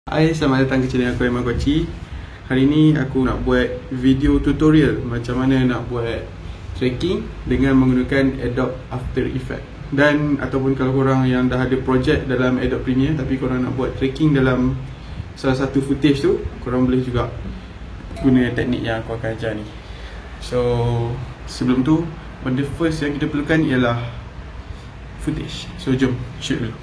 Hai, selamat datang ke channel aku, Aiman Koci. Hari ni aku nak buat video tutorial macam mana nak buat tracking dengan menggunakan Adobe After Effects. Dan ataupun kalau korang yang dah ada projek dalam Adobe Premiere tapi korang nak buat tracking dalam salah satu footage tu, korang boleh juga guna teknik yang aku akan ajar ni. So, sebelum tu, benda first yang kita perlukan ialah footage. So, jom shoot dulu.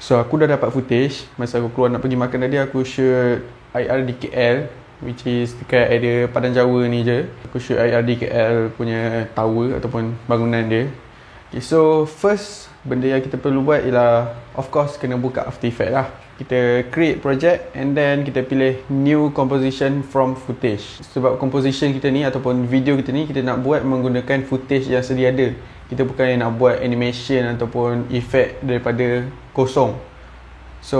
So aku dah dapat footage. Masa aku keluar nak pergi makan tadi, aku shoot IRDKL, which is dekat area Padang Jawa ni je. Aku shoot IRDKL punya tower ataupun bangunan dia. Okay, so first benda yang kita perlu buat ialah, of course, kena buka After Effects lah. Kita create project and then kita pilih new composition from footage. Sebab composition kita ni ataupun video kita ni, kita nak buat menggunakan footage yang sedia ada. Kita bukan nak buat animation ataupun effect daripada kosong. So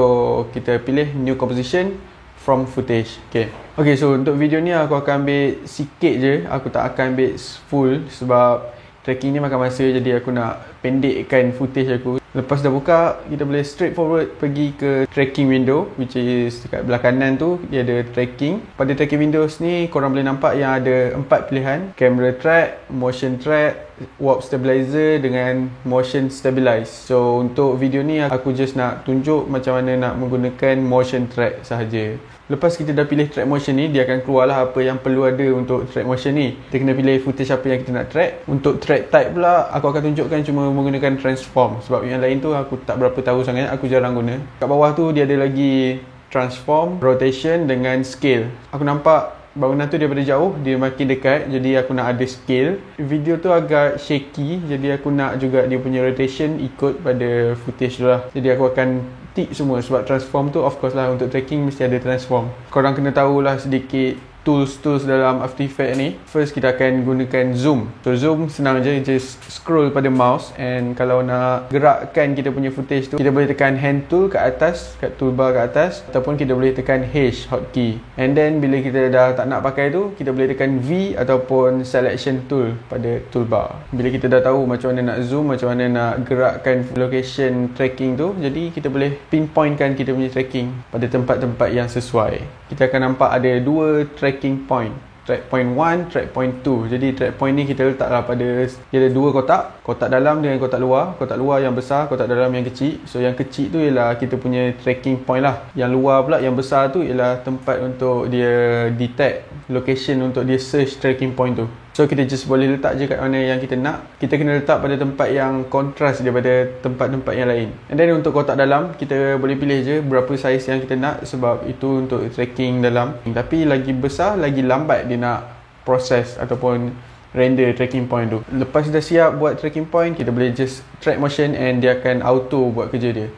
kita pilih new composition from footage. Okay, so untuk video ni aku akan ambil sikit je. Aku tak akan ambil full sebab tracking ni makan masa. Jadi aku nak pendekkan footage aku. Lepas dah buka, kita boleh straight forward pergi ke tracking window, which is dekat belah kanan tu dia ada tracking. Pada tracking windows ni korang boleh nampak yang ada 4 pilihan: camera track, motion track, warp stabilizer dengan motion stabilize. So untuk video ni aku just nak tunjuk macam mana nak menggunakan motion track sahaja. Lepas kita dah pilih track motion ni, dia akan keluarlah apa yang perlu ada untuk track motion ni. Kita kena pilih footage apa yang kita nak track. Untuk track type pula, aku akan tunjukkan cuma menggunakan transform. Sebab yang lain tu aku tak berapa tahu sangat, aku jarang guna. Kat bawah tu dia ada lagi transform, rotation dengan scale. Aku nampak bangunan tu daripada jauh, dia makin dekat, jadi aku nak ada scale. Video tu agak shaky, jadi aku nak juga dia punya rotation ikut pada footage tu lah. Jadi aku akan tick semua sebab transform tu of course lah, untuk tracking mesti ada transform. Korang kena tahulah sedikit tools dalam After Effects ni. First kita akan gunakan zoom. So zoom senang je, just scroll pada mouse, and kalau nak gerakkan kita punya footage tu, kita boleh tekan hand tool kat atas, kat toolbar kat atas, ataupun kita boleh tekan H hotkey. And then bila kita dah tak nak pakai tu, kita boleh tekan V ataupun selection tool pada toolbar. Bila kita dah tahu macam mana nak zoom, macam mana nak gerakkan location tracking tu, jadi kita boleh pinpointkan kita punya tracking pada tempat-tempat yang sesuai. Kita akan nampak ada 2 tracking point, track point 1, track point 2. Jadi track point ni kita letaklah pada, dia ada 2 kotak, kotak dalam dengan kotak luar. Kotak luar yang besar, kotak dalam yang kecil. So yang kecil tu ialah kita punya tracking point lah. Yang luar pula, yang besar tu ialah tempat untuk dia detect location, untuk dia search tracking point tu. So kita just boleh letak je kat mana yang kita nak. Kita kena letak pada tempat yang kontras daripada tempat-tempat yang lain. And then untuk kotak dalam, kita boleh pilih je berapa saiz yang kita nak, sebab itu untuk tracking dalam. Tapi lagi besar, lagi lambat dia nak proses ataupun render tracking point tu. Lepas dah siap buat tracking point, kita boleh just track motion and dia akan auto buat kerja dia.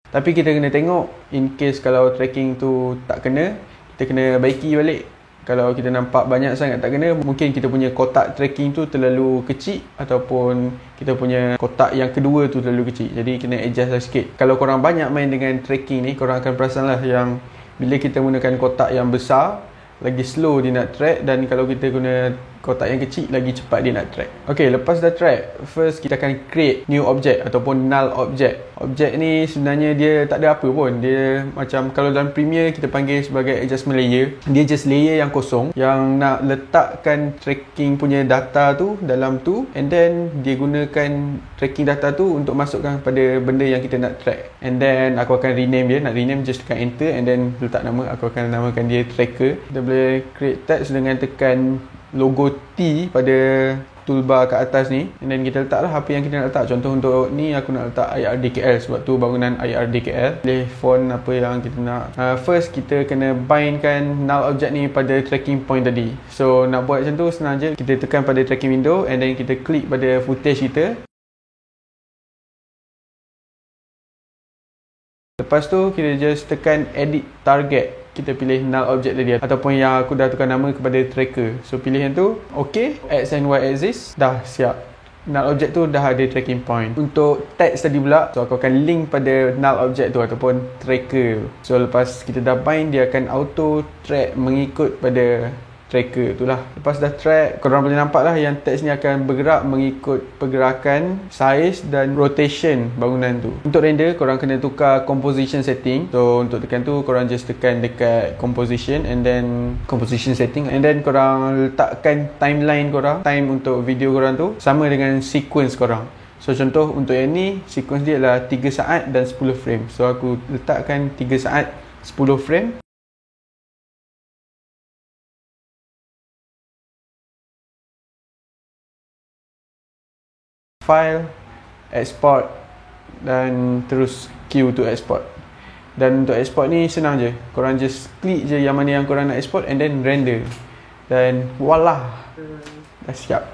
Tapi kita kena tengok, in case kalau tracking tu tak kena, kita kena baiki balik. Kalau kita nampak banyak sangat tak kena, mungkin kita punya kotak tracking tu terlalu kecil, ataupun kita punya kotak yang kedua tu terlalu kecil. Jadi kena adjust lah sikit. Kalau korang banyak main dengan tracking ni, korang akan perasan lah yang bila kita gunakan kotak yang besar, lagi slow dia nak track, dan kalau kita guna kotak yang kecil, lagi cepat dia nak track. Ok, lepas dah track, first kita akan create new object ataupun null object. Object ni sebenarnya dia tak ada apa pun. Dia macam kalau dalam Premiere kita panggil sebagai adjustment layer. Dia just layer yang kosong, yang nak letakkan tracking punya data tu dalam tu, and then dia gunakan tracking data tu untuk masukkan pada benda yang kita nak track. And then aku akan rename dia. Nak rename, just tekan enter and then letak nama. Aku akan namakan dia tracker. Kita boleh create text dengan tekan logo T pada toolbar kat atas ni, and then kita letaklah apa yang kita nak letak. Contoh untuk ni aku nak letak IRDKL sebab tu bangunan IRDKL. Pilih font apa yang kita nak. First kita kena bindkan null object ni pada tracking point tadi. So nak buat macam tu senang je. Kita tekan pada tracking window and then kita klik pada footage kita. Lepas tu kita just tekan edit target. Kita pilih null object tadi ataupun yang aku dah tukar nama kepada tracker. So pilih yang tu, OK, X and Y axis dah siap. null object tu dah ada tracking point. Untuk text tadi pula, so aku akan link pada null object tu ataupun tracker. So lepas kita dah bind, dia akan auto track mengikut pada tracker tu lah. Lepas dah track, korang boleh nampak lah yang text ni akan bergerak mengikut pergerakan, size dan rotation bangunan tu. Untuk render, korang kena tukar composition setting. So untuk tekan tu, korang just tekan dekat composition and then composition setting, and then korang letakkan timeline korang, time untuk video korang tu sama dengan sequence korang. So contoh untuk yang ni, sequence dia adalah 3 saat dan 10 frame. So aku letakkan 3 saat 10 frame. File, export dan terus queue to export. Dan untuk export ni senang je, korang just klik je yang mana yang korang nak export and then render, dan voila, dah siap.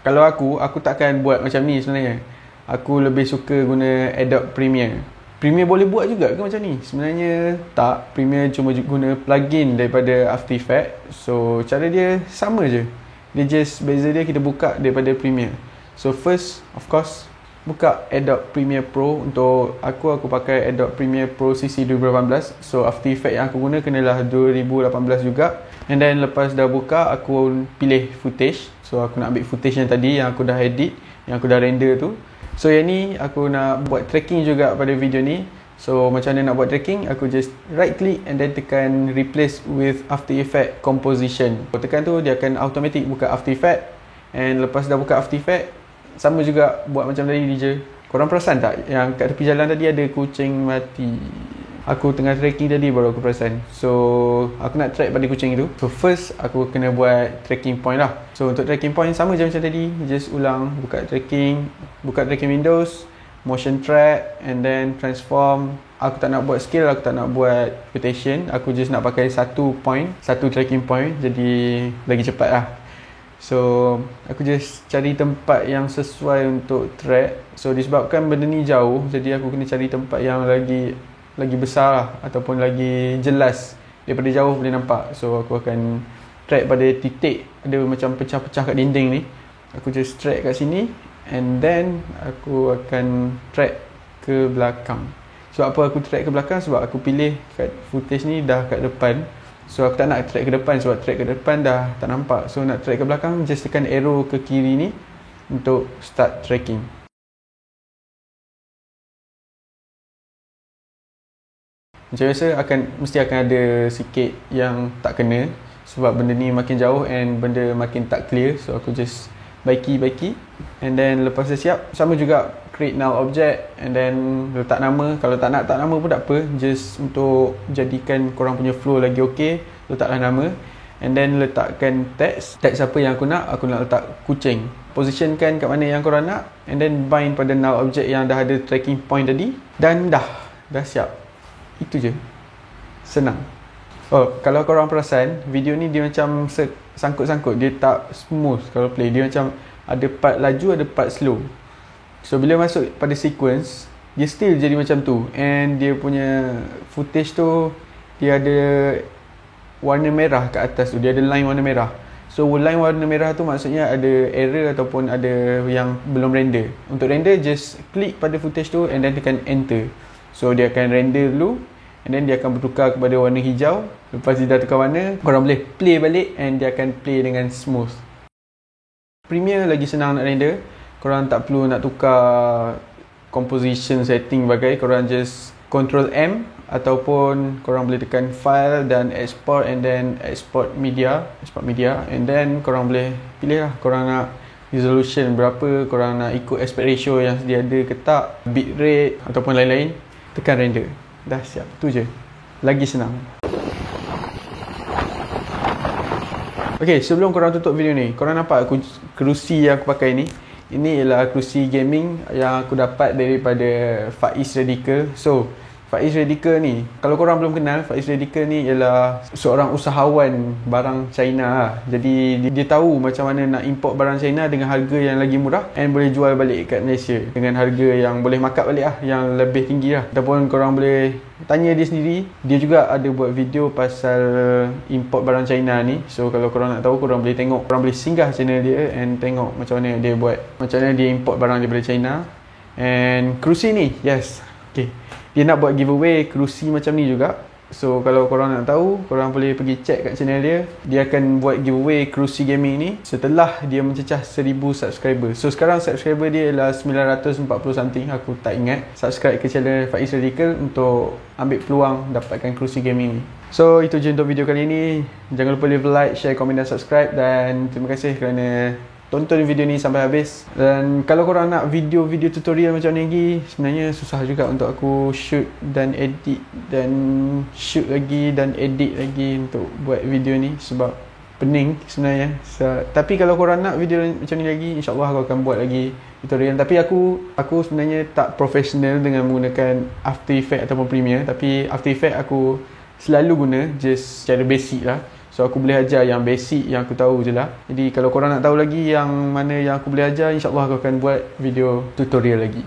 Kalau aku takkan buat macam ni sebenarnya. Aku lebih suka guna Adobe Premiere. Premiere boleh buat juga ke macam ni? Sebenarnya tak. Premiere cuma guna plugin daripada After Effects. So cara dia sama je. Dia just beza dia kita buka daripada Premiere. So first, of course, buka Adobe Premiere Pro. Untuk aku pakai Adobe Premiere Pro CC 2018. So After Effects yang aku guna kenalah 2018 juga. And then lepas dah buka, aku pilih footage. So aku nak ambil footage yang tadi yang aku dah edit, yang aku dah render tu. So yang ni aku nak buat tracking juga pada video ni. So macam mana nak buat tracking? Aku just right click and then tekan replace with After Effects composition. Tekan tu dia akan automatic buka After Effects. And lepas dah buka After Effects, sama juga buat macam tadi je. Korang perasan tak yang kat tepi jalan tadi ada kucing mati? Aku tengah tracking tadi baru aku perasan. So aku nak track pada kucing itu. So first aku kena buat tracking point lah. So untuk tracking point sama je macam tadi. Just ulang, buka tracking Windows, motion track, and then transform. Aku tak nak buat scale, aku tak nak buat rotation. Aku just nak pakai satu tracking point, jadi lagi cepat lah. So aku just cari tempat yang sesuai untuk track. So disebabkan benda ni jauh, jadi aku kena cari tempat yang lagi besar lah, ataupun lagi jelas daripada jauh boleh nampak. So aku akan track pada titik ada macam pecah-pecah kat dinding ni. Aku just track kat sini and then aku akan track ke belakang. Sebab apa aku track ke belakang? Sebab aku pilih kat footage ni dah kat depan. So aku tak nak track ke depan, sebab track ke depan dah tak nampak. So nak track ke belakang, just tekan arrow ke kiri ni untuk start tracking. Macam biasa mesti akan ada sikit yang tak kena, sebab benda ni makin jauh and benda makin tak clear. So aku just baiki and then lepas dah siap, sama juga create null object and then letak nama. Kalau tak nak nama pun tak apa, just untuk jadikan korang punya flow lagi okey, letaklah nama and then letakkan text apa yang aku nak letak kucing. Positionkan kat mana yang korang nak and then bind pada null object yang dah ada tracking point tadi, dan dah siap. Itu je. Senang. Oh, kalau korang perasan, video ni dia macam sangkut-sangkut. Dia tak smooth kalau play. Dia macam ada part laju, ada part slow. So bila masuk pada sequence, dia still jadi macam tu. And dia punya footage tu, dia ada warna merah kat atas tu. Dia ada line warna merah. So line warna merah tu maksudnya ada error ataupun ada yang belum render. Untuk render, just klik pada footage tu and then tekan enter. So dia akan render dulu and then dia akan bertukar kepada warna hijau. Lepas dia dah tukar warna, korang boleh play balik and dia akan play dengan smooth. Premiere lagi senang nak render. Korang tak perlu nak tukar composition setting bagai. Korang just Ctrl M ataupun korang boleh tekan file dan export and then export media and then korang boleh pilih lah korang nak resolution berapa, korang nak ikut aspect ratio yang sedia ada ke tak, bitrate ataupun lain-lain. Tekan render. Dah siap. Tu je. Lagi senang. Okay, sebelum korang tutup video ni, korang nampak kerusi yang aku pakai ni? Ini ialah kerusi gaming yang aku dapat daripada Faiz Radical. So, Faiz Radical ni, kalau korang belum kenal, Faiz Radical ni ialah seorang usahawan barang China lah. Jadi dia tahu macam mana nak import barang China dengan harga yang lagi murah and boleh jual balik kat Malaysia dengan harga yang boleh markup balik lah, yang lebih tinggi lah. Ataupun korang boleh tanya dia sendiri. Dia juga ada buat video pasal import barang China ni. So kalau korang nak tahu, korang boleh tengok, korang boleh singgah channel dia and tengok macam mana dia buat, macam mana dia import barang daripada China. And kerusi ni, yes, okay, dia nak buat giveaway kerusi macam ni juga. So kalau korang nak tahu, korang boleh pergi check kat channel dia. Dia akan buat giveaway kerusi gaming ni setelah dia mencecah 1000 subscriber. So sekarang subscriber dia ialah 940 something, aku tak ingat. Subscribe ke channel Faiz Radical untuk ambil peluang dapatkan kerusi gaming ni. So itu je untuk video kali ni. Jangan lupa leave like, share, komen dan subscribe. Dan terima kasih kerana tonton video ni sampai habis. Dan kalau korang nak video-video tutorial macam ni lagi, sebenarnya susah juga untuk aku shoot dan edit dan shoot lagi dan edit lagi untuk buat video ni sebab pening sebenarnya. Tapi kalau korang nak video macam ni lagi, insyaAllah aku akan buat lagi tutorial. Tapi aku sebenarnya tak profesional dengan menggunakan After Effects ataupun Premiere. Tapi After Effects aku selalu guna just secara basic lah. So aku boleh ajar yang basic yang aku tahu je lah. Jadi kalau korang nak tahu lagi yang mana yang aku boleh ajar, insyaAllah aku akan buat video tutorial lagi.